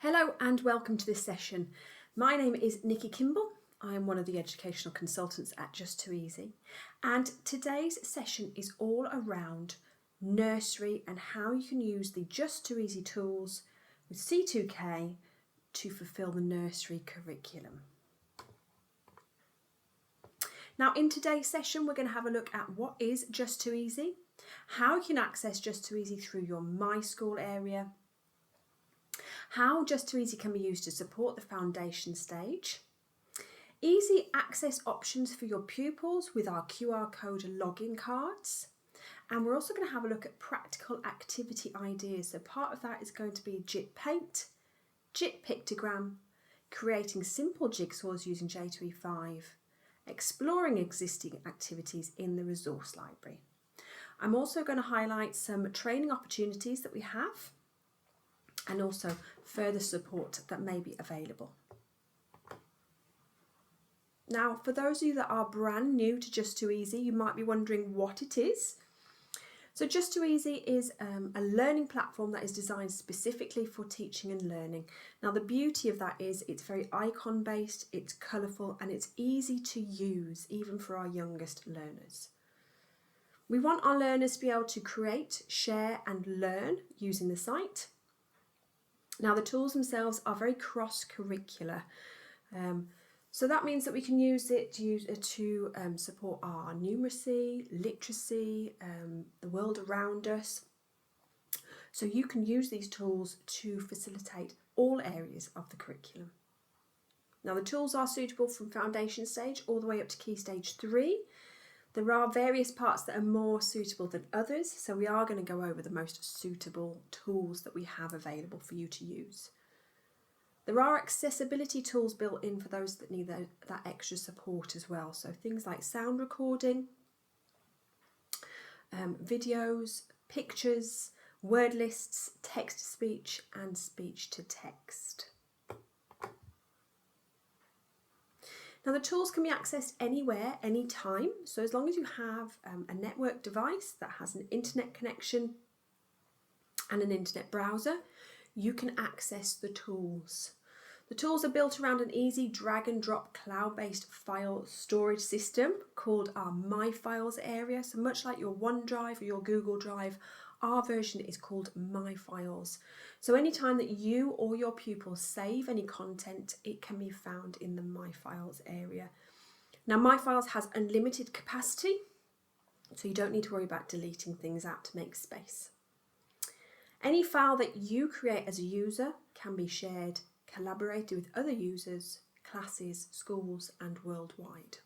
Hello and welcome to this session. My name is Nikki Kimball. I am one of the educational consultants at Just Too Easy, and today's session is all around nursery and how you can use the Just Too Easy tools with C2k to fulfill the nursery curriculum. Now in today's session we're going to have a look at what is Just Too Easy, how you can access Just Too Easy through your My School area, how Just Too Easy can be used to support the foundation stage, easy access options for your pupils with our QR code login cards, and we're also going to have a look at practical activity ideas. So part of that is going to be JIT Paint, JIT Pictogram, creating simple jigsaws using J2E5, exploring existing activities in the resource library. I'm also going to highlight some training opportunities that we have and also further support that may be available. Now, for those of you that are brand new to Just Too Easy, you might be wondering what it is. So Just Too Easy is a learning platform that is designed specifically for teaching and learning. Now, the beauty of that is it's very icon based, it's colourful and it's easy to use even for our youngest learners. We want our learners to be able to create, share and learn using the site. Now the tools themselves are very cross-curricular, so that means that we can use it to support our numeracy, literacy, the world around us. So you can use these tools to facilitate all areas of the curriculum. Now the tools are suitable from foundation stage all the way up to key stage 3. There are various parts that are more suitable than others, so we are going to go over the most suitable tools that we have available for you to use. There are accessibility tools built in for those that need that extra support as well, so things like sound recording, videos, pictures, word lists, text-to-speech and speech-to-text. Now the tools can be accessed anywhere, anytime, so as long as you have a network device that has an internet connection and an internet browser, you can access the tools. The tools are built around an easy drag and drop cloud-based file storage system called our My Files area. So much like your OneDrive or your Google Drive, our version is called My Files. So anytime that you or your pupils save any content, it can be found in the My Files area. Now My Files has unlimited capacity, so you don't need to worry about deleting things out to make space. Any file that you create as a user can be shared, collaborated with other users, classes, schools and worldwide.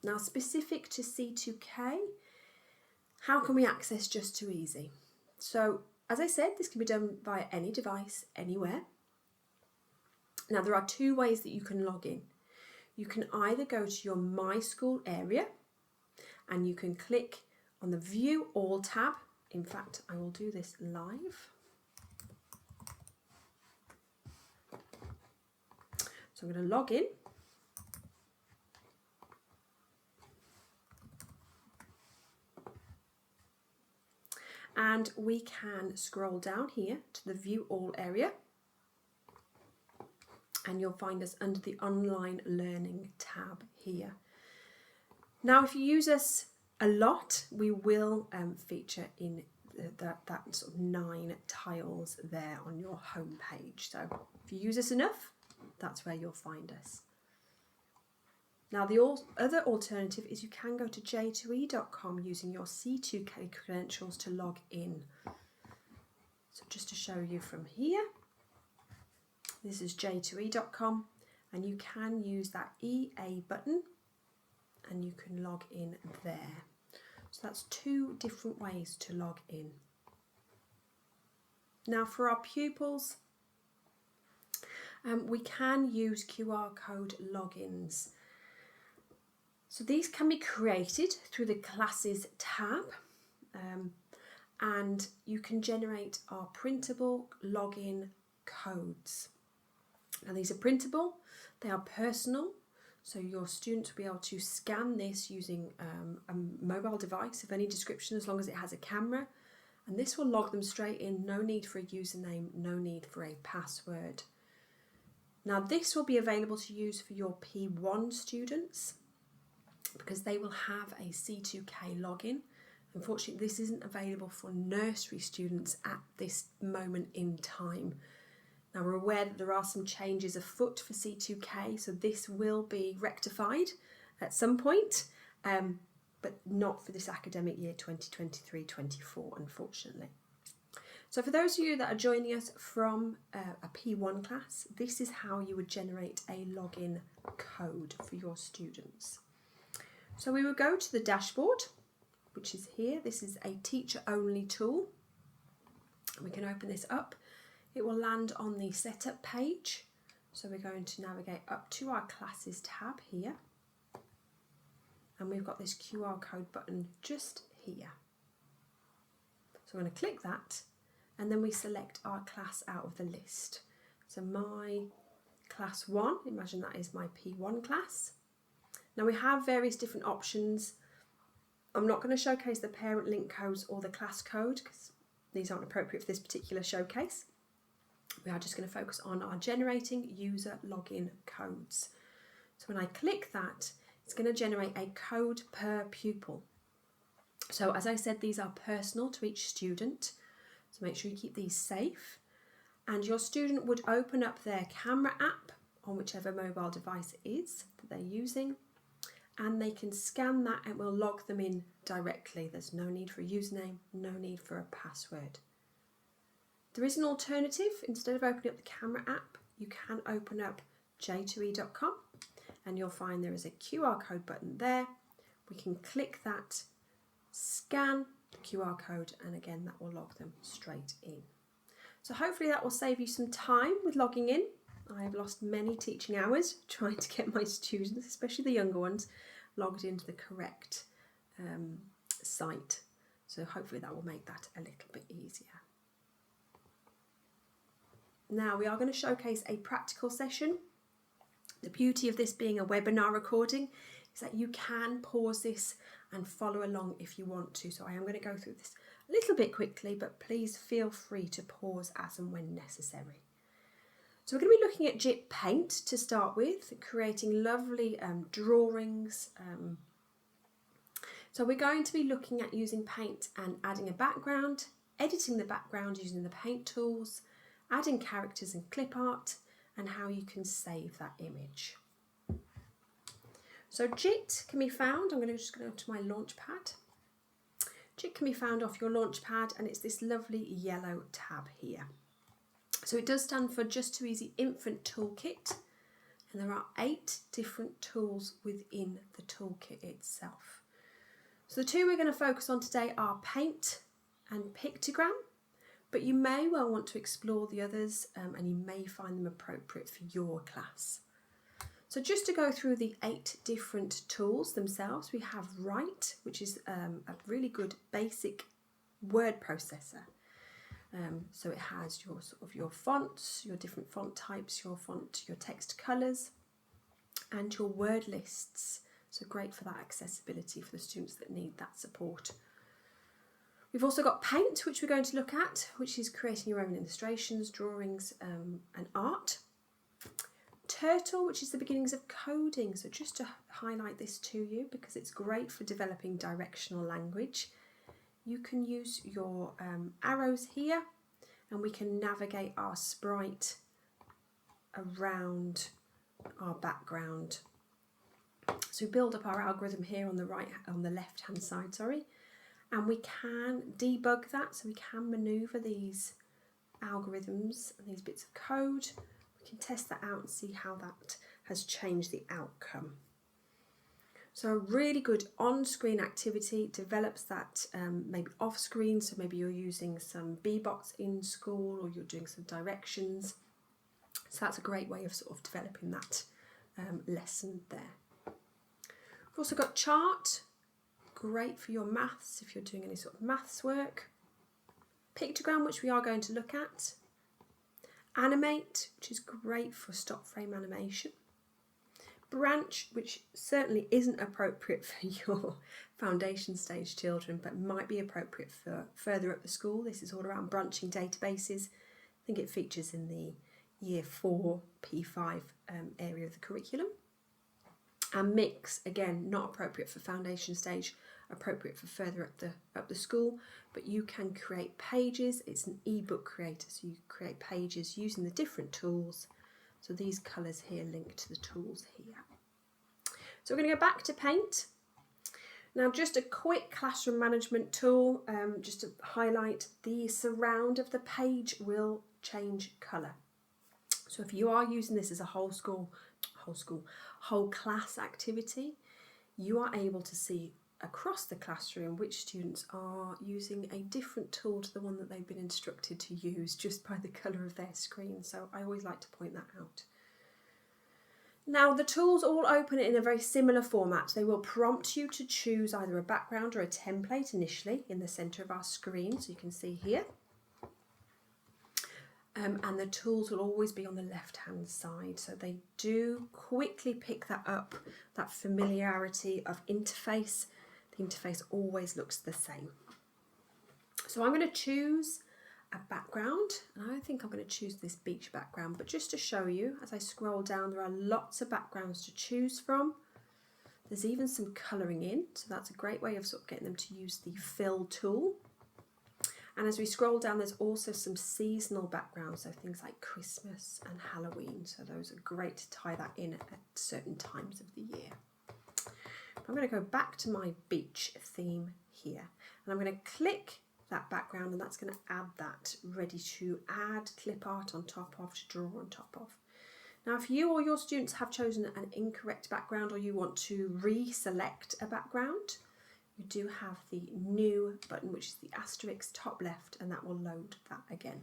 Now specific to C2k, how can we access Just Too Easy? So, as I said, this can be done via any device, anywhere. Now, there are two ways that you can log in. You can either go to your My School area and you can click on the View All tab. In fact, I will do this live. So I'm going to log in. And we can scroll down here to the View All area and you'll find us under the Online Learning tab here. Now if you use us a lot, we will feature in that sort of 9 tiles there on your home page. So if you use us enough, that's where you'll find us. Now the other alternative is you can go to j2e.com using your C2k credentials to log in. So just to show you from here, this is j2e.com and you can use that EA button and you can log in there. So that's 2 different ways to log in. Now for our pupils, we can use QR code logins. So these can be created through the Classes tab and you can generate our printable login codes. Now these are printable, they are personal, so your students will be able to scan this using a mobile device of any description as long as it has a camera, And this will log them straight in, no need for a username, no need for a password. Now this will be available to use for your P1 students because they will have a C2k login. Unfortunately, this isn't available for nursery students at this moment in time. Now we're aware that there are some changes afoot for C2k, so this will be rectified at some point, but not for this academic year 2023-24, unfortunately. So for those of you that are joining us from a P1 class, this is how you would generate a login code for your students. So we will go to the dashboard, which is here. This is a teacher only tool. We can open this up. It will land on the setup page. So we're going to navigate up to our classes tab here. And we've got this QR code button just here. So I'm going to click that, and then we select our class out of the list. So my class 1, imagine that is my P1 class. Now we have various different options. I'm not going to showcase the parent link codes or the class code because these aren't appropriate for this particular showcase. We are just going to focus on our generating user login codes. So when I click that, it's going to generate a code per pupil. So as I said, these are personal to each student. So make sure you keep these safe. And your student would open up their camera app on whichever mobile device it is that they're using. And they can scan that and it will log them in directly. There's no need for a username, no need for a password. There is an alternative. Instead of opening up the camera app, you can open up j2e.com and you'll find there is a QR code button there. We can click that, scan the QR code, and again that will log them straight in. So hopefully that will save you some time with logging in. I have lost many teaching hours trying to get my students, especially the younger ones, logged into the correct site. So hopefully that will make that a little bit easier. Now we are going to showcase a practical session. The beauty of this being a webinar recording is that you can pause this and follow along if you want to. So I am going to go through this a little bit quickly, but please feel free to pause as and when necessary. So we're going to be looking at JIT Paint to start with, creating lovely drawings. So we're going to be looking at using paint and adding a background, editing the background using the paint tools, adding characters and clip art, and how you can save that image. So JIT can be found, I'm going to just go to my Launchpad. JIT can be found off your Launchpad, and it's this lovely yellow tab here. So it does stand for Just Too Easy Infant Toolkit, and there are 8 different tools within the toolkit itself. So the two we're going to focus on today are Paint and Pictogram, but you may well want to explore the others and you may find them appropriate for your class. So just to go through the 8 different tools themselves, we have Write, which is a really good basic word processor. So it has your fonts, your different font types, your text colours, and your word lists. So great for that accessibility for the students that need that support. We've also got Paint, which we're going to look at, which is creating your own illustrations, drawings, and art. Turtle, which is the beginnings of coding. So just to highlight this to you, because it's great for developing directional language. You can use your arrows here, and we can navigate our sprite around our background. So we build up our algorithm here on the left hand side, and we can debug that, so we can maneuver these algorithms and these bits of code. We can test that out and see how that has changed the outcome. So a really good on-screen activity develops that maybe off-screen, so maybe you're using some Bbots in school or you're doing some directions. So that's a great way of developing that lesson there. We've also got Chart, great for your maths if you're doing any sort of maths work. Pictogram, which we are going to look at. Animate, which is great for stop frame animation. branch, which certainly isn't appropriate for your foundation stage children, but might be appropriate for further up the school. This is all around branching databases. I think it features in the Year 4 P5 area of the curriculum. And mix, again, not appropriate for foundation stage, appropriate for further up the school, but you can create pages. It's an ebook creator, so you create pages using the different tools. So these colours here link to the tools here. So we're going to go back to Paint. Now just a quick classroom management tool, just to highlight, the surround of the page will change colour. So if you are using this as a whole class activity, you are able to see across the classroom which students are using a different tool to the one that they've been instructed to use just by the colour of their screen. So I always like to point that out. Now the tools all open in a very similar format. They will prompt you to choose either a background or a template initially in the centre of our screen, so you can see here. And the tools will always be on the left hand side, so they do quickly pick that up, that familiarity of interface. The interface always looks the same. So I'm going to choose a background, and I think I'm going to choose this beach background, but just to show you, as I scroll down, there are lots of backgrounds to choose from. There's even some colouring in, so that's a great way of sort of getting them to use the fill tool. And as we scroll down, there's also some seasonal backgrounds, so things like Christmas and Halloween. So those are great to tie that in at certain times of the year. I'm going to go back to my beach theme here, and I'm going to click that background, and that's going to add that, ready to add clip art on top of, to draw on top of. Now, if you or your students have chosen an incorrect background, or you want to reselect a background, you do have the new button, which is the asterisk top left, and that will load that again.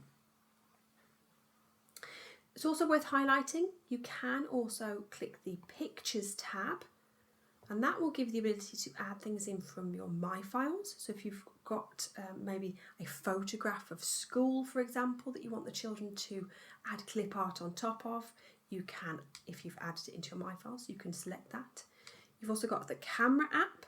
It's also worth highlighting, you can also click the Pictures tab, and that will give you the ability to add things in from your My Files. So if you've got maybe a photograph of school, for example, that you want the children to add clip art on top of, you can, if you've added it into your My Files, you can select that. You've also got the camera app,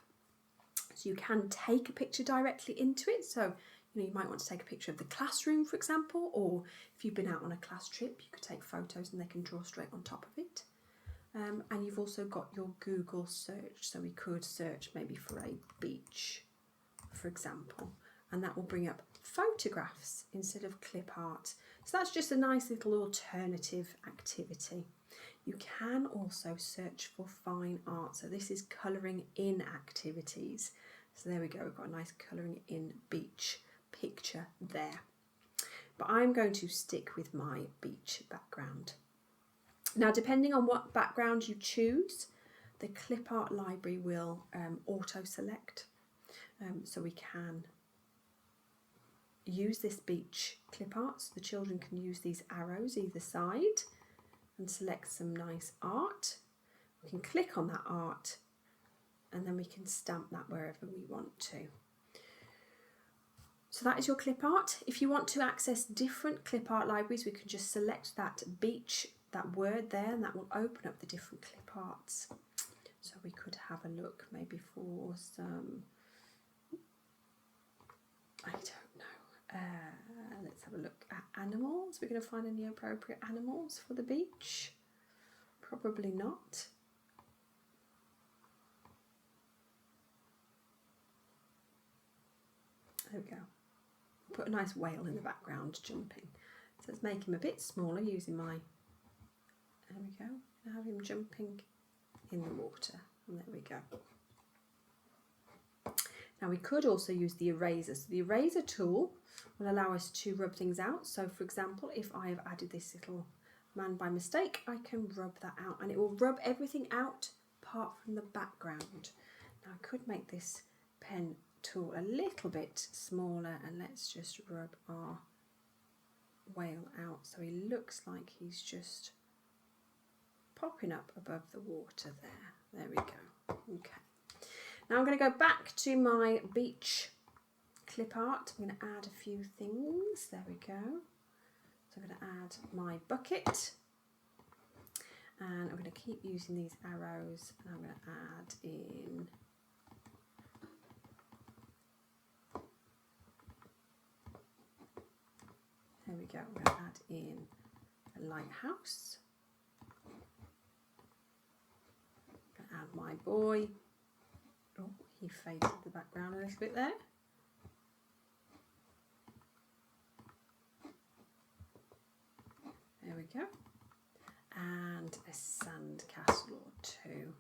so you can take a picture directly into it. So you might want to take a picture of the classroom, for example, or if you've been out on a class trip, you could take photos and they can draw straight on top of it. And you've also got your Google search, so we could search maybe for a beach, for example, and that will bring up photographs instead of clip art. So that's just a nice little alternative activity. You can also search for fine art, so this is colouring in activities. So there we go, we've got a nice colouring in beach picture there. But I'm going to stick with my beach background. Now, depending on what background you choose, the clip art library will auto-select. So we can use this beach clip art, so the children can use these arrows either side and select some nice art. We can click on that art and then we can stamp that wherever we want to. So that is your clip art. If you want to access different clip art libraries, we can just select that beach, that word there, and that will open up the different clip arts. So we could have a look maybe for some, I don't know, let's have a look at animals. We're going to find any appropriate animals for the beach? Probably not. There we go. Put a nice whale in the background jumping. So let's make him a bit smaller using my, there we go, have him jumping in the water, and there we go. Now we could also use the eraser. So the eraser tool will allow us to rub things out. So for example, if I have added this little man by mistake, I can rub that out and it will rub everything out apart from the background. Now I could make this pen tool a little bit smaller, and let's just rub our whale out so he looks like he's just popping up above the water there. There we go. Okay. Now I'm going to go back to my beach clip art. I'm going to add a few things. There we go. So I'm going to add my bucket. And I'm going to keep using these arrows, and I'm going to add in there we go, I'm going to add in a lighthouse. I'm going to add my boy. Oh, he faded the background a little bit there. There we go. And a sand castle or two.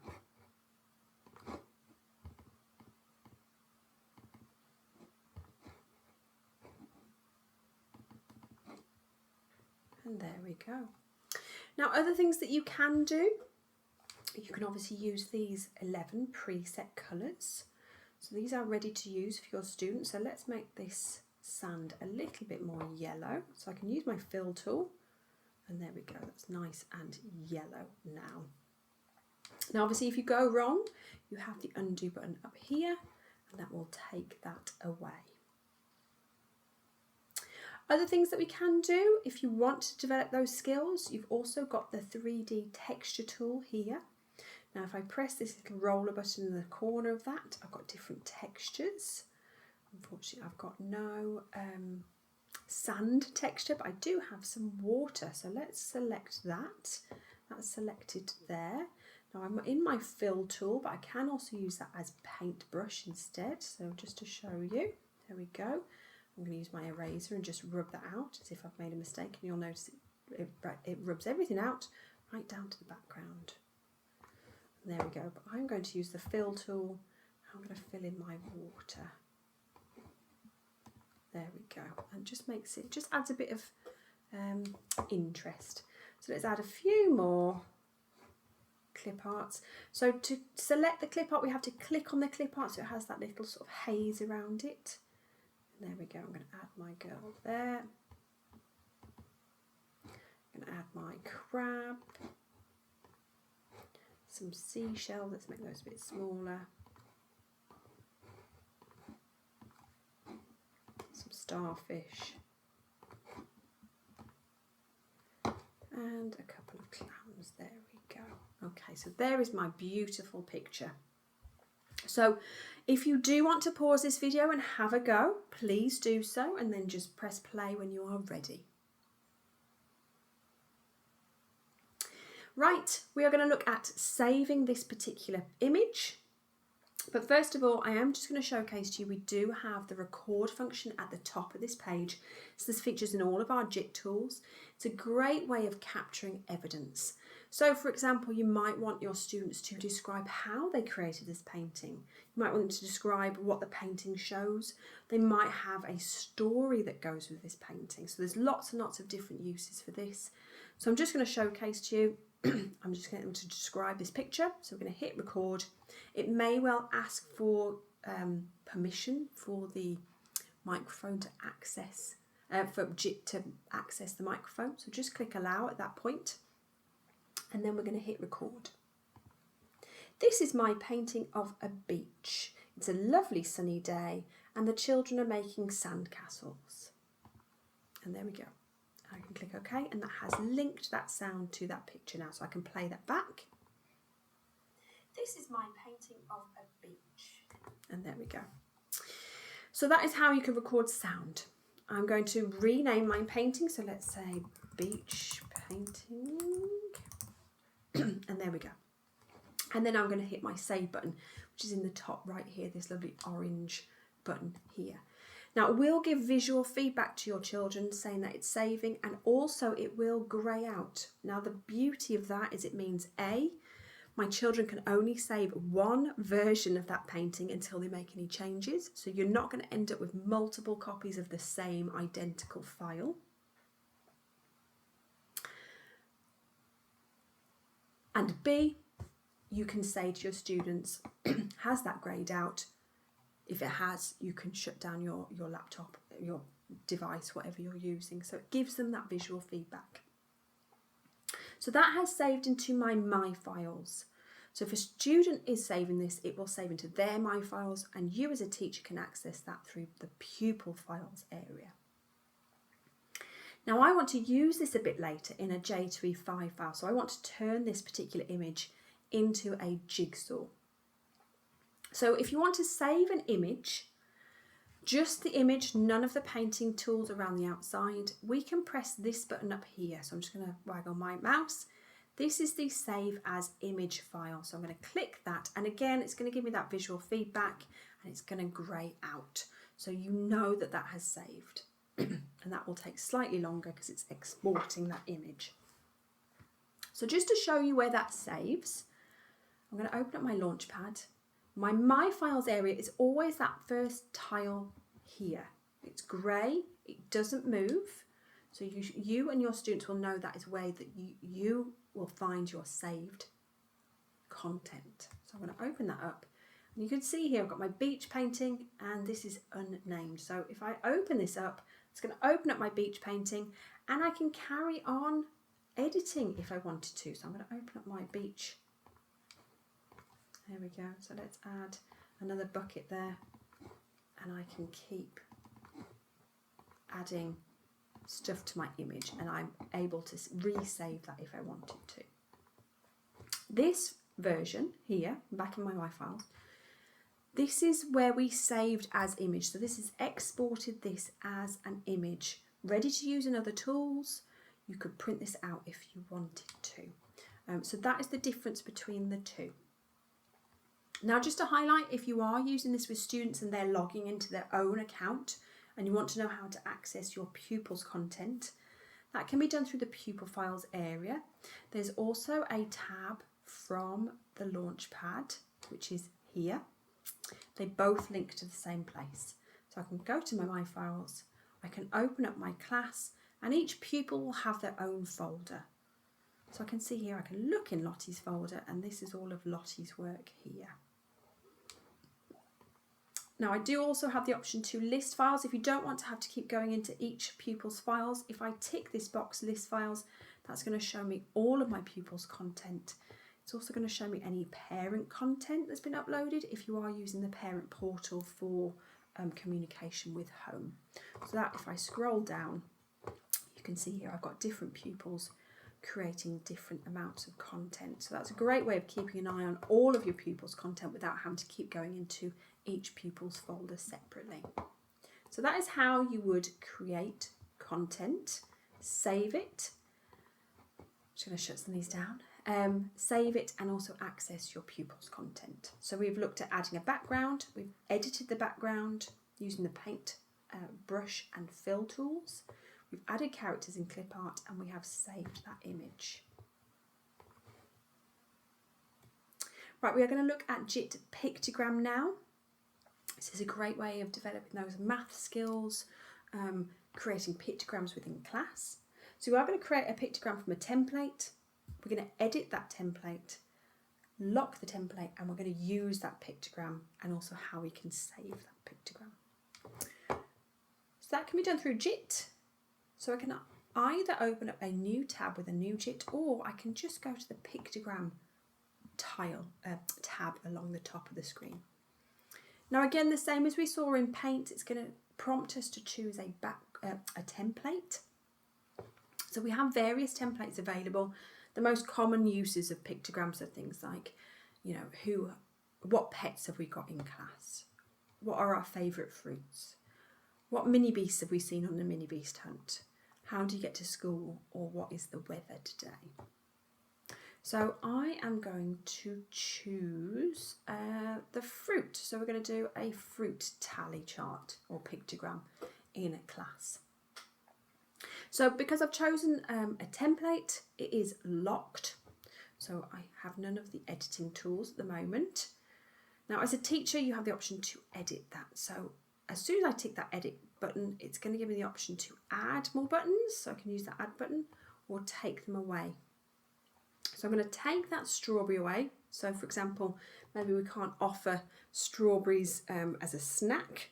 And there we go. Now, other things that you can do, you can obviously use these 11 preset colours. So these are ready to use for your students. So let's make this sand a little bit more yellow. So I can use my fill tool. And there we go, that's nice and yellow now. Now obviously if you go wrong, you have the undo button up here, and that will take that away. Other things that we can do, if you want to develop those skills, you've also got the 3D texture tool here. Now if I press this little roller button in the corner of that, I've got different textures. Unfortunately I've got no sand texture, but I do have some water, so let's select that. That's selected there. Now I'm in my fill tool, but I can also use that as paintbrush instead. So just to show you, there we go. I'm going to use my eraser and just rub that out as if I've made a mistake, and you'll notice it rubs everything out right down to the background. And there we go, but I'm going to use the fill tool. I'm going to fill in my water. There we go, and just adds a bit of interest. So let's add a few more clip arts. So to select the clip art, we have to click on the clip art so it has that little sort of haze around it. And there we go, I'm going to add my girl there. I'm going to add my crab. Some seashell, let's make those a bit smaller. Starfish, and a couple of clams. There we go. Okay, so there is my beautiful picture. So if you do want to pause this video and have a go, please do so, and then just press play when you are ready. Right, we are going to look at saving this particular image. But first of all, I am just going to showcase to you, we do have the record function at the top of this page. So this features in all of our JIT tools. It's a great way of capturing evidence. So for example, you might want your students to describe how they created this painting. You might want them to describe what the painting shows. They might have a story that goes with this painting. So there's lots and lots of different uses for this. So I'm just going to showcase to you, I'm just going to describe this picture. So we're going to hit record. It may well ask for permission for the microphone to access, for JIT to access the microphone. So just click allow at that point, and then we're going to hit record. This is my painting of a beach. It's a lovely sunny day, and the children are making sand castles. And there we go. I can click OK, and that has linked that sound to that picture now, so I can play that back. This is my painting of a beach. And there we go. So that is how you can record sound. I'm going to rename my painting, so let's say beach painting. And there we go. And then I'm going to hit my save button, which is in the top right here, this lovely orange button here. Now it will give visual feedback to your children saying that it's saving, and also it will grey out. Now the beauty of that is it means A, my children can only save one version of that painting until they make any changes. So you're not going to end up with multiple copies of the same identical file. And B, you can say to your students, has that greyed out? If it has, you can shut down your laptop, your device, whatever you're using. So it gives them that visual feedback. So that has saved into my files. So if a student is saving this, it will save into their my files, and you as a teacher can access that through the pupil files area. Now I want to use this a bit later in a J2E5 file, so I want to turn this particular image into a jigsaw. So if you want to save an image, just the image, none of the painting tools around the outside, we can press this button up here. So I'm just going to waggle my mouse. This is the Save As Image file. So I'm going to click that, and again it's going to give me that visual feedback and it's going to grey out. So you know that that has saved. And that will take slightly longer because it's exporting that image. So just to show you where that saves, I'm going to open up my Launchpad. My Files area is always that first tile here. It's grey, it doesn't move. So you and your students will know that is where that you will find your saved content. So I'm going to open that up. And you can see here I've got my beach painting and this is unnamed. So if I open this up, it's going to open up my beach painting and I can carry on editing if I wanted to. So I'm going to open up my beach. There we go. So let's add another bucket there and I can keep adding stuff to my image and I'm able to resave that if I wanted to. This version here, back in my iFiles, this is where we saved as image. So this is exported this as an image, ready to use in other tools. You could print this out if you wanted to. So that is the difference between the two. Now just to highlight, if you are using this with students and they're logging into their own account and you want to know how to access your pupils' content, that can be done through the Pupil Files area. There's also a tab from the Launchpad, which is here. They both link to the same place. So I can go to my Files, I can open up my class, and each pupil will have their own folder. So I can see here, I can look in Lottie's folder, and this is all of Lottie's work here. Now I do also have the option to list files if you don't want to have to keep going into each pupil's files. If I tick this box, list files, that's going to show me all of my pupils' content. It's also going to show me any parent content that's been uploaded if you are using the parent portal for communication with home. So that if I scroll down, you can see here I've got different pupils creating different amounts of content. So that's a great way of keeping an eye on all of your pupils' content without having to keep going into each pupil's folder separately. So that is how you would create content, save it. I'm just going to shut some of these down. Save it and also access your pupils' content. So we've looked at adding a background, we've edited the background using the paint, brush and fill tools. We've added characters in clip art and we have saved that image. Right, we are going to look at JIT Pictogram now. This is a great way of developing those math skills, creating pictograms within class. So we are going to create a pictogram from a template. We're going to edit that template, lock the template, and we're going to use that pictogram and also how we can save that pictogram. So that can be done through JIT. So I can either open up a new tab with a new JIT, or I can just go to the pictogram tab along the top of the screen. Now again, the same as we saw in Paint, it's going to prompt us to choose a template. So we have various templates available. The most common uses of pictograms are things like, you know, what pets have we got in class? What are our favourite fruits? What mini beasts have we seen on the mini beast hunt? How do you get to school? Or what is the weather today? So I am going to choose the fruit. So we're going to do a fruit tally chart or pictogram in a class. So because I've chosen a template, it is locked. So I have none of the editing tools at the moment. Now as a teacher, you have the option to edit that. So as soon as I tick that edit button, it's going to give me the option to add more buttons. So I can use that add button or take them away. So I'm going to take that strawberry away. So for example, maybe we can't offer strawberries as a snack,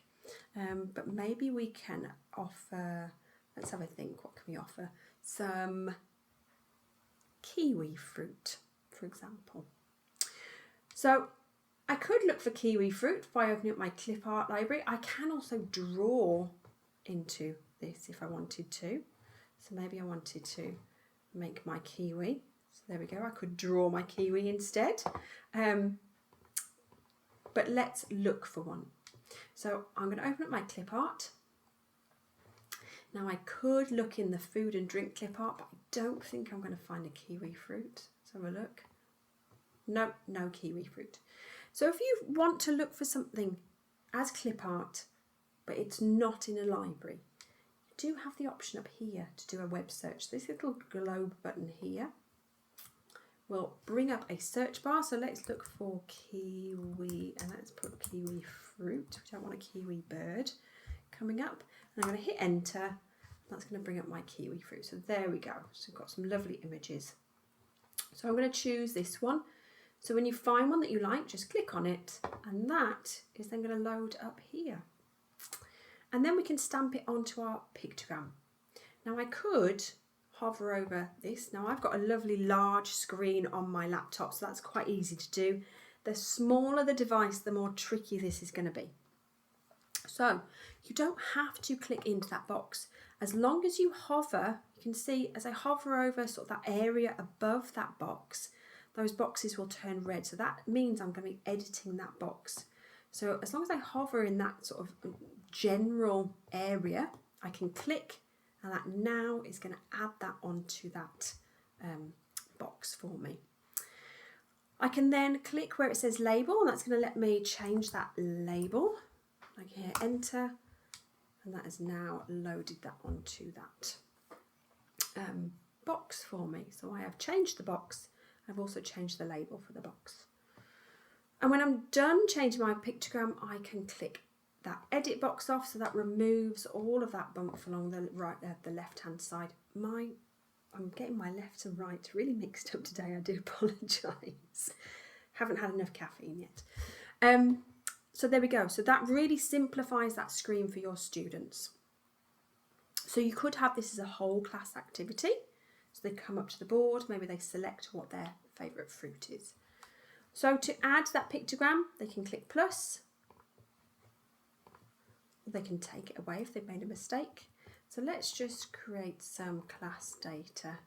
but maybe we can offer, let's have a think, what can we offer? Some kiwi fruit, for example. So I could look for kiwi fruit by opening up my clip art library. I can also draw into this if I wanted to. So maybe I wanted to make my kiwi. So there we go, I could draw my kiwi instead. But let's look for one. So I'm going to open up my clip art. Now I could look in the food and drink clip art, but I don't think I'm going to find a kiwi fruit. Let's have a look. No, no kiwi fruit. So if you want to look for something as clip art, but it's not in a library, you do have the option up here to do a web search. This little globe button here will bring up a search bar. So let's look for kiwi, and let's put kiwi fruit. We don't want a kiwi bird coming up. And I'm going to hit enter. That's going to bring up my kiwi fruit. So there we go. So we've got some lovely images. So I'm going to choose this one. So when you find one that you like, just click on it, and that is then going to load up here. And then we can stamp it onto our pictogram. Now I could hover over this. Now I've got a lovely large screen on my laptop, so that's quite easy to do. The smaller the device, the more tricky this is going to be. So you don't have to click into that box. As long as you hover, you can see as I hover over sort of that area above that box, those boxes will turn red. So that means I'm going to be editing that box. So as long as I hover in that sort of general area, I can click, and that now is going to add that onto that box for me. I can then click where it says label, and that's going to let me change that label. I can hit enter, and that has now loaded that onto that box for me. So I have changed the box. I've also changed the label for the box. And when I'm done changing my pictogram, I can click that edit box off, so that removes all of that bump along the right, the left-hand side. I'm getting my left and right really mixed up today. I do apologise. Haven't had enough caffeine yet. So there we go. So that really simplifies that screen for your students. So you could have this as a whole class activity. So they come up to the board, maybe they select what their favourite fruit is. So to add that pictogram, they can click plus. They can take it away if they've made a mistake. So let's just create some class data.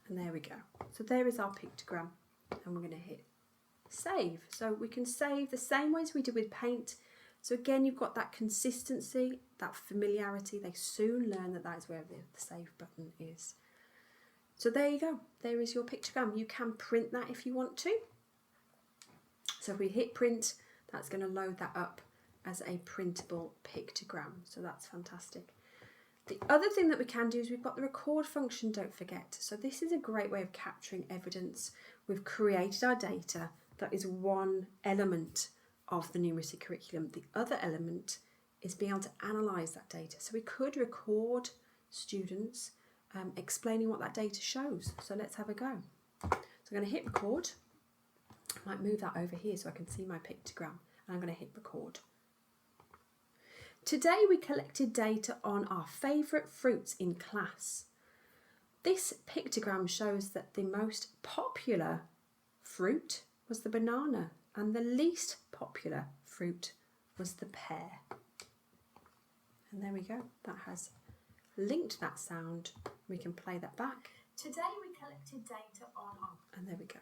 And there we go. So there is our pictogram, and we're going to hit save. So we can save the same way as we did with paint. So again, you've got that consistency, that familiarity. They soon learn that that is where the save button is. So there you go. There is your pictogram. You can print that if you want to. So if we hit print, that's going to load that up as a printable pictogram. So that's fantastic. The other thing that we can do is we've got the record function, don't forget. So this is a great way of capturing evidence. We've created our data. That is one element of the numeracy curriculum. The other element is being able to analyse that data. So we could record students explaining what that data shows. So let's have a go. So I'm going to hit record. I might move that over here so I can see my pictogram. And I'm going to hit record. Today we collected data on our favourite fruits in class. This pictogram shows that the most popular fruit was the banana, and the least popular fruit was the pear. And there we go. That has linked that sound. We can play that back. Today we collected data on our... And there we go.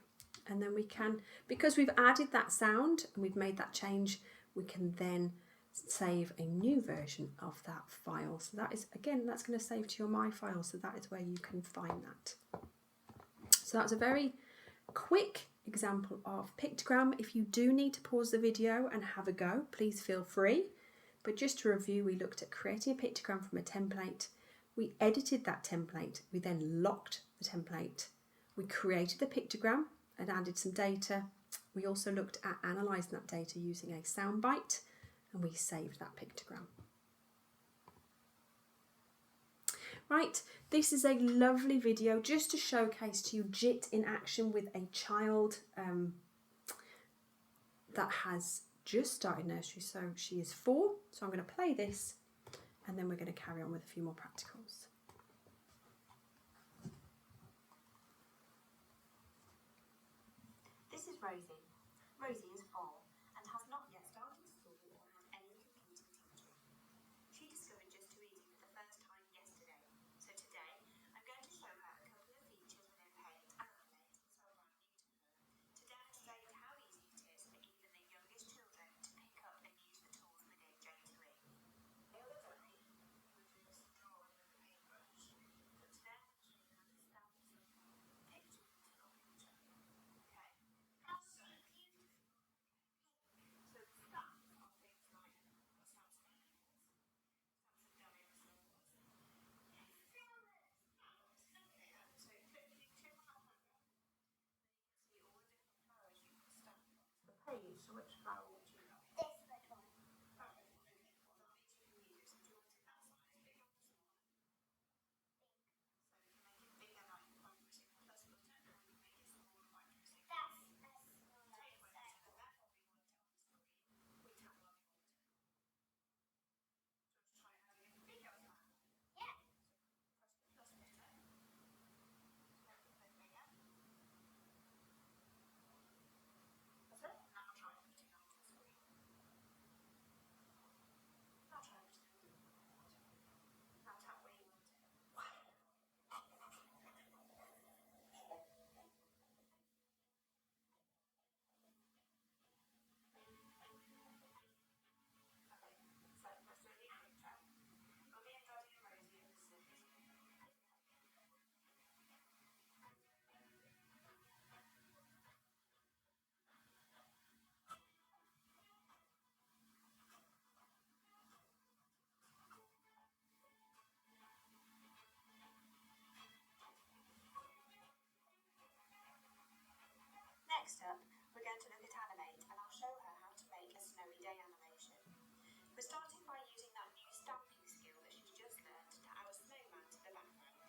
And then we can, because we've added that sound and we've made that change, we can then save a new version of that file. So that is, again, that's going to save to your My File. So that is where you can find that. So that's a very quick example of pictogram. If you do need to pause the video and have a go, please feel free. But just to review, we looked at creating a pictogram from a template. We edited that template. We then locked the template. We created the pictogram and added some data. We also looked at analysing that data using a soundbite, and we saved that pictogram. Right, this is a lovely video just to showcase to you JIT in action with a child that has just started nursery, so she is 4. So I'm going to play this and then we're going to carry on with a few more practicals. This is Rosie. Rosie is 4 and has not yet started school or had any computer teaching. She discovered Just2Easy So which flower would you like? This red one. Oh, okay. Well, that means you can use. Do you want it that size, bigger or smaller? Big. So you can make it bigger, like by pressing the plus button, or you can make it smaller by pressing. That's a smaller size. Therefore, we want it on the screen. We tap where we want it. So let's try having it bigger as that. Yeah. So press the plus button. Make it a bit bigger. That's it. Now try putting it onto the screen. Now try putting it onto the screen. Now tap where you want it. Okay, so that's really picture. Got me and Daddy and Rosie and the scissors. Next up, we're going to look at Animate, and I'll show her how to make a snowy day animation. We're starting by using that new stamping skill that she's just learned to add a snowman to the background.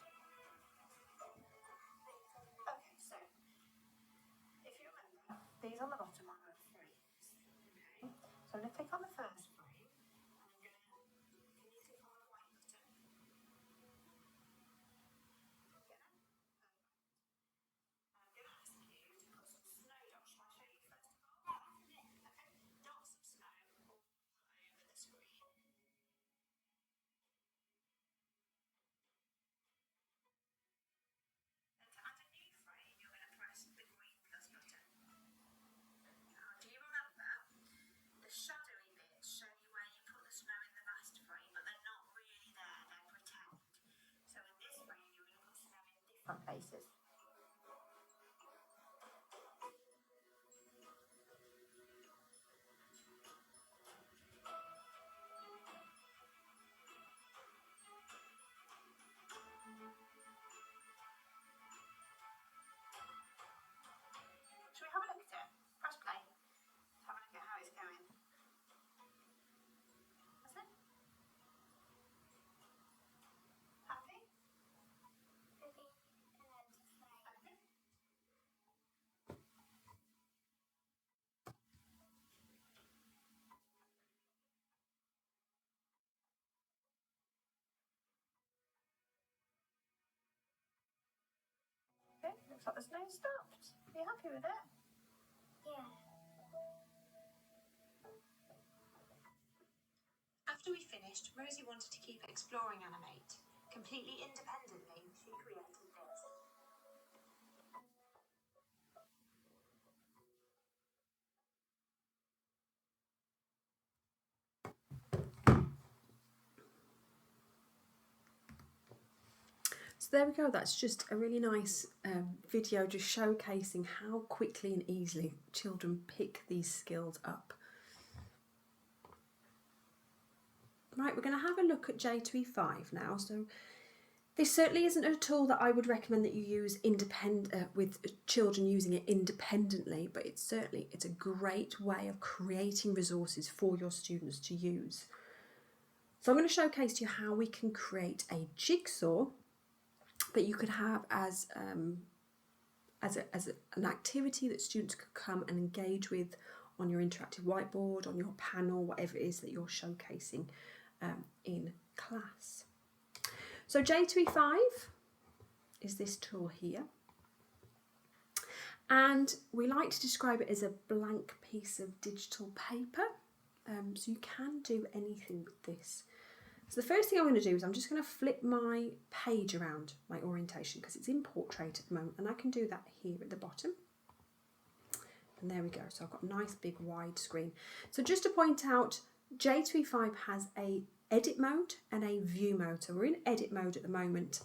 Okay, so if you remember, these on the bottom are our frames. Okay, so I'm going to click on the first frame, and I'm going to, can you click on the white button? Yeah, perfect. And I'm going to ask you to put some snow dots. Shall I show you first of all? Okay, dots of snow all over the screen. Then to add a new frame, you're going to press the green plus button. Now, do you remember the shadowy bits show you where you put the snow in the last frame, but they're not really there, they're pretend. So in this frame, you're going to put snow in different places. Should we have a look at it? Press play. Let's have a look at how it's going. That's it. Happy? Happy. Okay. Okay, looks like the snow stopped. Are you happy with it? Yeah. After we finished, Rosie wanted to keep exploring Animate. Completely independently, she created this. So there we go, that's just a really nice video just showcasing how quickly and easily children pick these skills up. Right, we're going to have a look at J2E5 now. So this certainly isn't a tool that I would recommend that you use with children using it independently, but it's a great way of creating resources for your students to use. So I'm going to showcase to you how we can create a jigsaw that you could have as an activity that students could come and engage with on your interactive whiteboard, on your panel, whatever it is that you're showcasing in class. So J2E5 is this tool here, and we like to describe it as a blank piece of digital paper, so you can do anything with this. So the first thing I'm going to do is I'm just going to flip my page around, my orientation, because it's in portrait at the moment, and I can do that here at the bottom. And there we go, so I've got a nice big wide screen. So just to point out, J2E5 has a edit mode and a view mode. So we're in edit mode at the moment.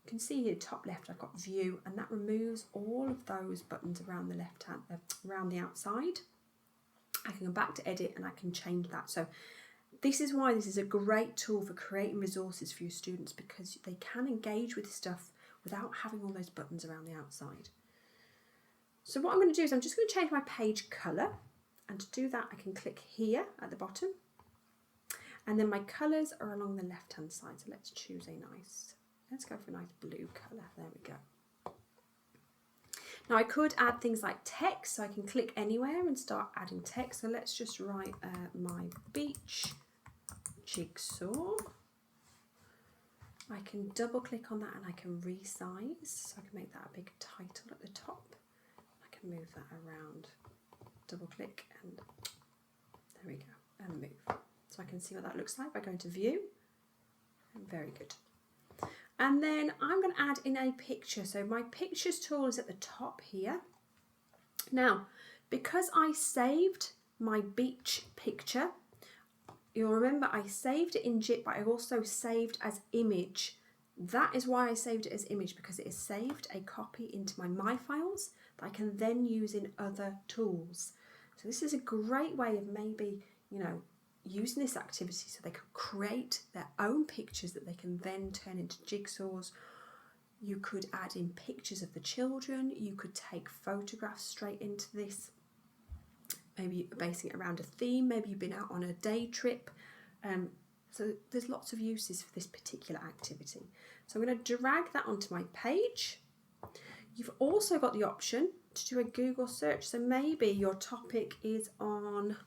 You can see here top left I've got view, and that removes all of those buttons around the left hand, around the outside. I can go back to edit and I can change that. So this is why this is a great tool for creating resources for your students, because they can engage with stuff without having all those buttons around the outside. So what I'm going to do is I'm just going to change my page colour, And to do that, I can click here at the bottom. And then my colours are along the left-hand side. So let's choose let's go for a nice blue colour. There we go. Now I could add things like text, so I can click anywhere and start adding text. So let's just write my beach jigsaw. I can double click on that and I can resize, so I can make that a big title at the top. I can move that around, double click, and there we go, and move. So I can see what that looks like by going to view. Very good. And then I'm going to add in a picture. So my pictures tool is at the top here. Now, because I saved my beach picture, you'll remember I saved it in JIT, but I also saved as image. That is why I saved it as image, because it has saved a copy into my files that I can then use in other tools. So this is a great way of maybe, using this activity so they could create their own pictures that they can then turn into jigsaws. You could add in pictures of the children. You could take photographs straight into this. Maybe basing it around a theme, maybe you've been out on a day trip. So there's lots of uses for this particular activity. So I'm going to drag that onto my page. You've also got the option to do a Google search. So maybe your topic is on,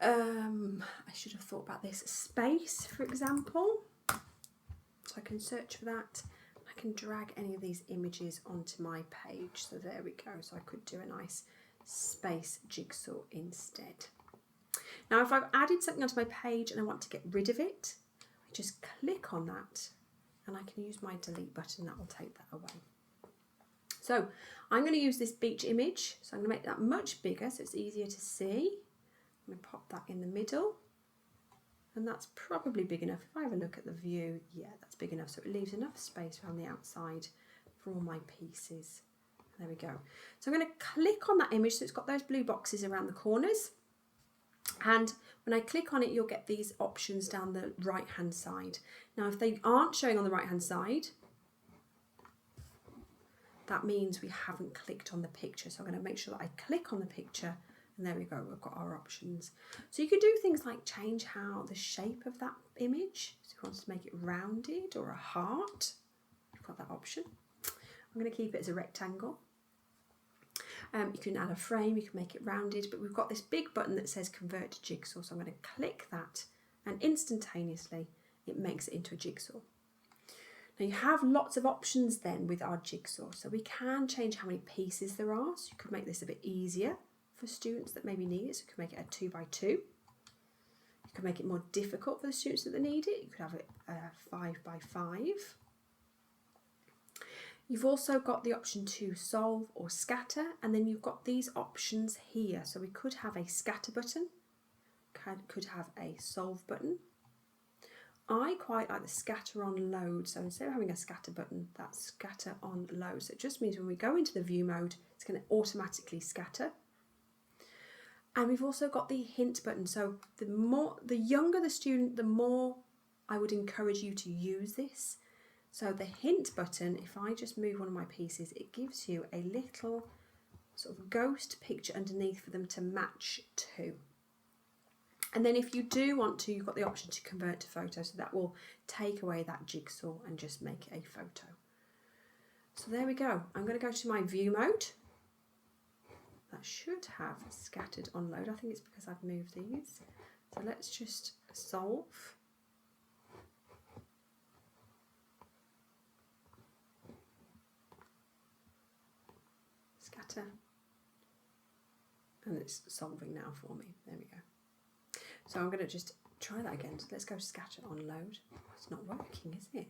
I should have thought about this, space, for example. So I can search for that. I can drag any of these images onto my page. So there we go. So I could do a nice space jigsaw instead. Now if I've added something onto my page and I want to get rid of it, I just click on that and I can use my delete button. That will take that away. So I'm going to use this beach image, so I'm going to make that much bigger so it's easier to see. I'm going to pop that in the middle, and that's probably big enough. If I have a look at the view, yeah, that's big enough, so it leaves enough space around the outside for all my pieces. There we go. So I'm going to click on that image, so it's got those blue boxes around the corners. And when I click on it, you'll get these options down the right hand side. Now, if they aren't showing on the right hand side, that means we haven't clicked on the picture. So I'm going to make sure that I click on the picture, and there we go, we've got our options. So you can do things like change the shape of that image. So if you want to make it rounded or a heart, you've got that option. I'm going to keep it as a rectangle. You can add a frame, you can make it rounded, but we've got this big button that says convert to jigsaw. So I'm going to click that, and instantaneously it makes it into a jigsaw. Now you have lots of options then with our jigsaw. So we can change how many pieces there are. So you could make this a bit easier for students that maybe need it. So you could make it a 2 by 2. You could make it more difficult for the students that need it. You could have it 5 by 5. You've also got the option to solve or scatter, and then you've got these options here. So we could have a scatter button, could have a solve button. I quite like the scatter on load. So instead of having a scatter button, that's scatter on load. So it just means when we go into the view mode, it's going to automatically scatter. And we've also got the hint button. So the younger the student, the more I would encourage you to use this. So the hint button, if I just move one of my pieces, it gives you a little sort of ghost picture underneath for them to match to. And then if you do want to, you've got the option to convert to photo, so that will take away that jigsaw and just make it a photo. So there we go. I'm going to go to my view mode. That should have scattered on load. I think it's because I've moved these. So let's just solve. Scatter, and it's solving now for me. There we go. So I'm going to just try that again. So let's go scatter on load. It's not working, is it?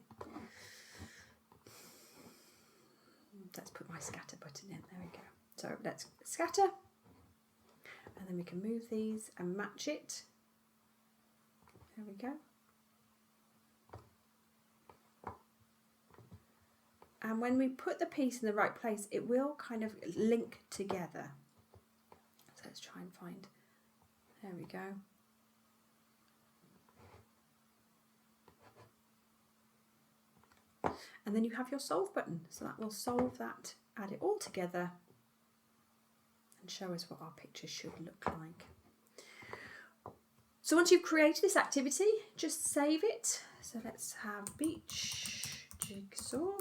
Let's put my scatter button in. There we go. So let's scatter, and then we can move these and match it. There we go. And when we put the piece in the right place, it will kind of link together. So let's try and find, there we go. And then you have your solve button. So that will solve that, add it all together. and show us what our picture should look like. So once you've created this activity, just save it. So let's have beach jigsaw.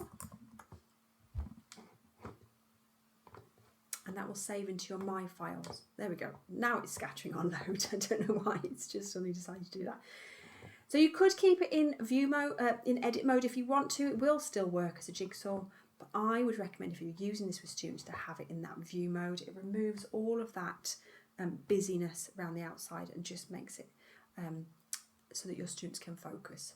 And that will save into your My Files. There we go. Now it's scattering on load. I don't know why, it's just suddenly decided to do that. So you could keep it in view mode, in edit mode if you want to. It will still work as a jigsaw, but I would recommend if you're using this with students to have it in that view mode. It removes all of that busyness around the outside and just makes it so that your students can focus.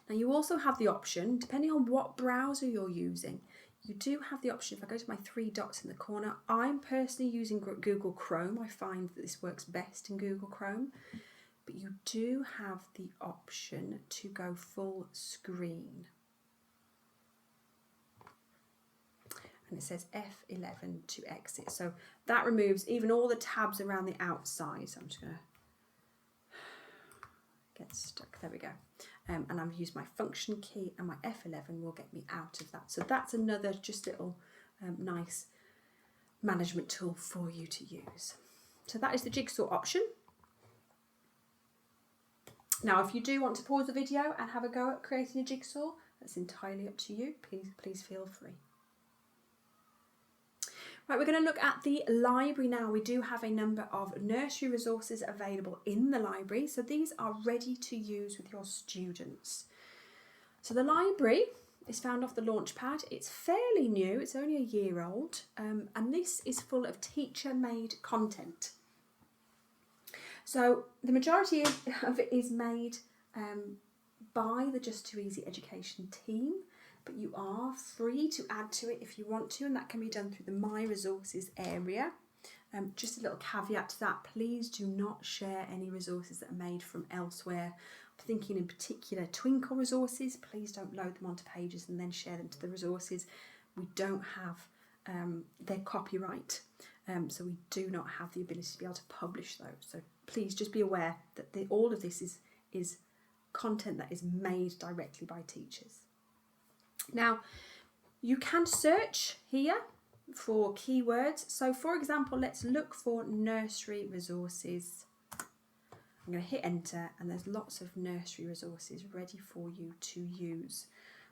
Now you also have the option, depending on what browser you're using, you do have the option, if I go to my 3 dots in the corner, I'm personally using Google Chrome. I find that this works best in Google Chrome. But you do have the option to go full screen. And it says F11 to exit. So that removes even all the tabs around the outside. So I'm just going to get stuck. There we go. And I've used my function key, and my F11 will get me out of that. So that's another just little nice management tool for you to use. So that is the jigsaw option. Now, if you do want to pause the video and have a go at creating a jigsaw, that's entirely up to you. Please feel free. Right, we're going to look at the library now. We do have a number of nursery resources available in the library, so these are ready to use with your students. So the library is found off the Launchpad. It's fairly new, it's only a year old, and this is full of teacher-made content. So the majority of it is made by the Just Too Easy Education team, but you are free to add to it if you want to, and that can be done through the My Resources area. Just a little caveat to that, please do not share any resources that are made from elsewhere. I'm thinking in particular Twinkle resources, please don't load them onto pages and then share them to the resources. We don't have their copyright, so we do not have the ability to be able to publish those. So please just be aware that all of this is content that is made directly by teachers. Now, you can search here for keywords. So for example, let's look for nursery resources. I'm going to hit enter, and there's lots of nursery resources ready for you to use.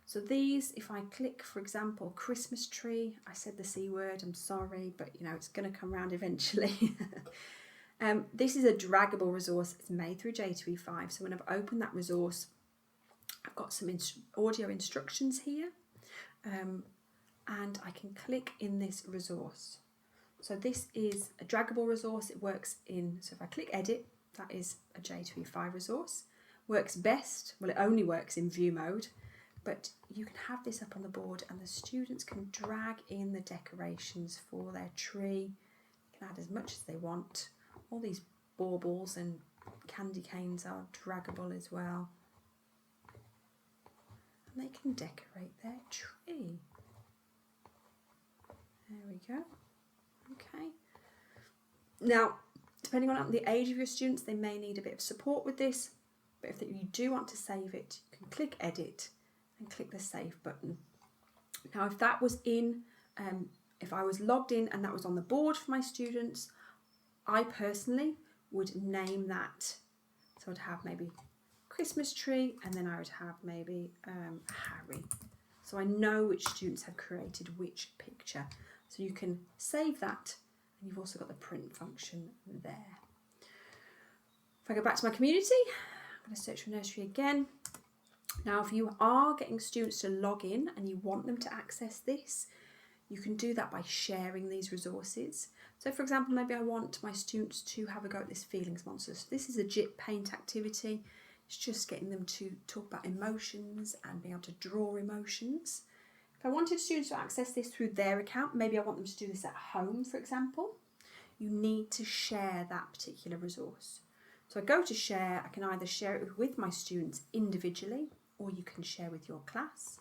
So these, if I click, for example, Christmas tree, I said the C word, I'm sorry, but you know, it's going to come around eventually. This is a draggable resource. It's made through J2E5. So when I've opened that resource, I've got some audio instructions here, and I can click in this resource. So this is a draggable resource. It works in, so if I click edit, that is a J2E5 resource. Works best, well, it only works in view mode, but you can have this up on the board and the students can drag in the decorations for their tree. You can add as much as they want. All these baubles and candy canes are draggable as well. And they can decorate their tree. There we go. Okay. Now, depending on the age of your students, they may need a bit of support with this, but if you do want to save it, you can click edit and click the save button. Now, if that was in, if I was logged in and that was on the board for my students, I personally would name that. So I'd have maybe Christmas tree, and then I would have maybe Harry. So I know which students have created which picture. So you can save that, and you've also got the print function there. If I go back to my community, I'm going to search for nursery again. Now, if you are getting students to log in and you want them to access this, you can do that by sharing these resources. So for example, maybe I want my students to have a go at this feelings monster. So this is a JIT paint activity. It's just getting them to talk about emotions and be able to draw emotions. If I wanted students to access this through their account, maybe I want them to do this at home, for example, you need to share that particular resource. So I go to share, I can either share it with my students individually, or you can share with your class.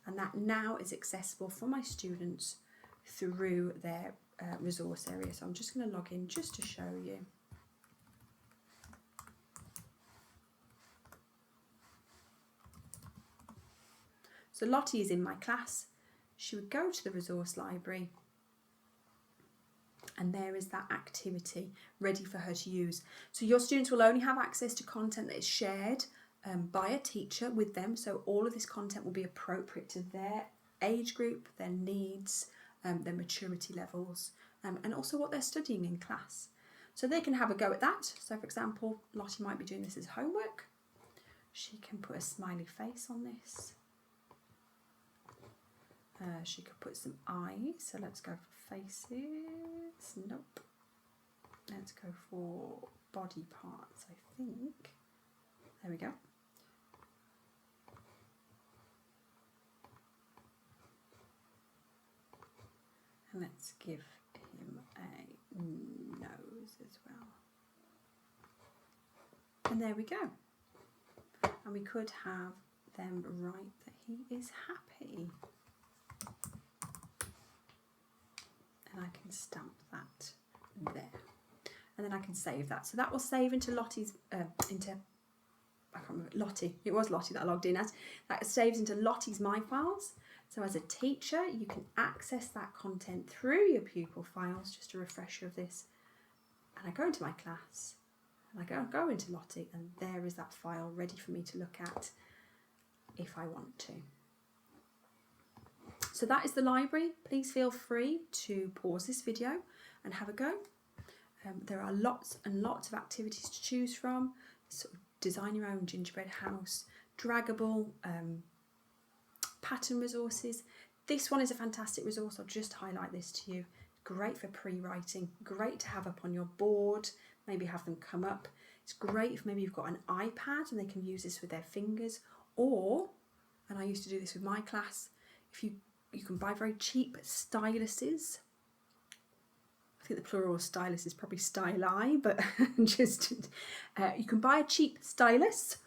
And that now is accessible for my students through their resource area. So I'm just going to log in just to show you. So Lottie is in my class. She would go to the resource library And there is that activity ready for her to use. So your students will only have access to content that is shared by a teacher with them. So all of this content will be appropriate to their age group, their needs, their maturity levels, and also what they're studying in class. So they can have a go at that. So for example, Lottie might be doing this as homework. She can put a smiley face on this. She could put some eyes. So let's go for faces. Nope. Let's go for body parts, I think. There we go. And let's give him a nose as well. And there we go. And we could have them write that he is happy. And I can stamp that there. And then I can save that. So that will save into Lottie's, I can't remember, Lottie. It was Lottie that I logged in as. That saves into Lottie's My Files. So as a teacher, you can access that content through your pupil files. Just a refresher of this. And I go into my class, and I go into Lottie, and there is that file ready for me to look at if I want to. So that is the library. Please feel free to pause this video and have a go. There are lots and lots of activities to choose from. Sort of design your own gingerbread house, draggable, pattern resources. This one is a fantastic resource. I'll just highlight this to you. Great for pre-writing, great to have up on your board, maybe have them come up. It's great if maybe you've got an iPad and they can use this with their fingers, or, and I used to do this with my class, if you can buy very cheap styluses. I think the plural of stylus is probably styli, but just you can buy a cheap stylus,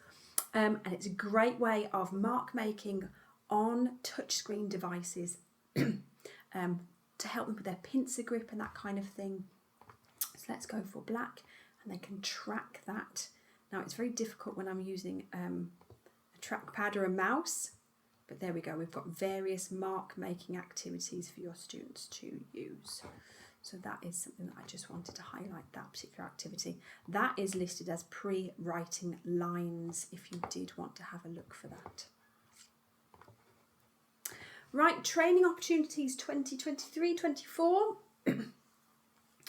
and it's a great way of mark making on touchscreen devices to help them with their pincer grip and that kind of thing. So let's go for black, and they can track that. Now it's very difficult when I'm using a trackpad or a mouse, but there we go. We've got various mark making activities for your students to use. So that is something that I just wanted to highlight, that particular activity. That is listed as pre-writing lines if you did want to have a look for that. Right, training opportunities 2023-24.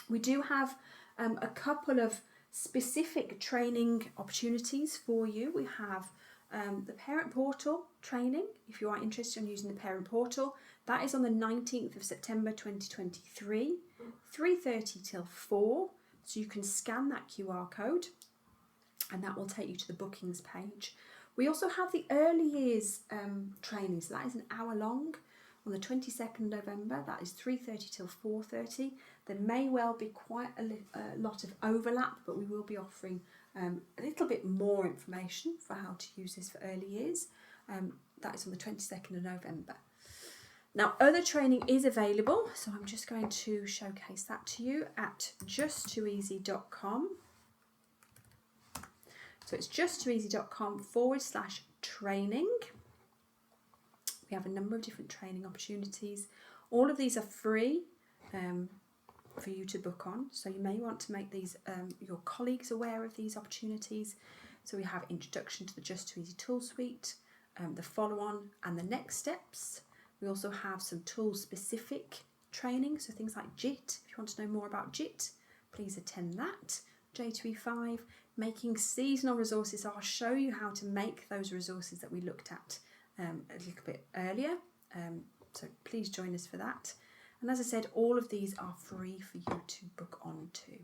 We do have a couple of specific training opportunities for you. We have the Parent Portal training, if you are interested in using the Parent Portal. That is on the 19th of September 2023, 3:30 till 4. So you can scan that QR code and that will take you to the bookings page. We also have the early years training, so that is an hour long on the 22nd of November. That is 3:30 till 4:30. There may well be quite a lot of overlap, but we will be offering a little bit more information for how to use this for early years. That is on the 22nd of November. Now, other training is available, so I'm just going to showcase that to you at justtooeasy.com. So it's justtooeasy.com/training. We have a number of different training opportunities. All of these are free for you to book on. So you may want to make these your colleagues aware of these opportunities. So we have Introduction to the Just Too Easy Tool Suite, the follow-on and the next steps. We also have some tool-specific training, so things like JIT. If you want to know more about JIT, please attend that. J2E5, making seasonal resources. So I'll show you how to make those resources that we looked at a little bit earlier. So please join us for that. And as I said, all of these are free for you to book on to.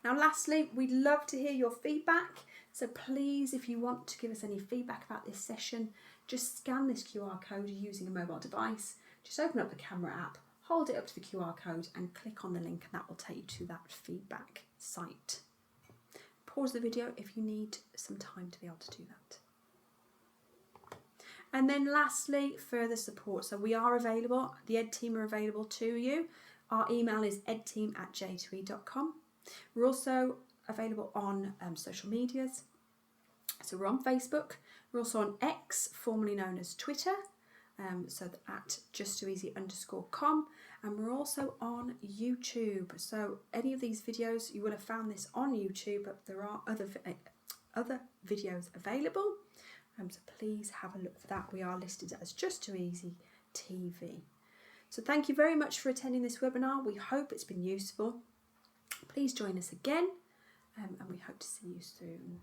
Now lastly, we'd love to hear your feedback. So please, if you want to give us any feedback about this session, just scan this QR code using a mobile device. Just open up the camera app, hold it up to the QR code and click on the link, and that will take you to that feedback site. Pause the video if you need some time to be able to do that. And then lastly, further support. So we are available, the Ed team are available to you. Our email is edteam@j2e.com. We're also available on social medias. So we're on Facebook. We're also on X, formerly known as Twitter. so at just2easy_com, and we're also on YouTube. So any of these videos, you will have found this on YouTube, but there are other videos available. So please have a look for that. We are listed as Just Too Easy TV. So thank you very much for attending this webinar. We hope it's been useful. Please join us again, and we hope to see you soon.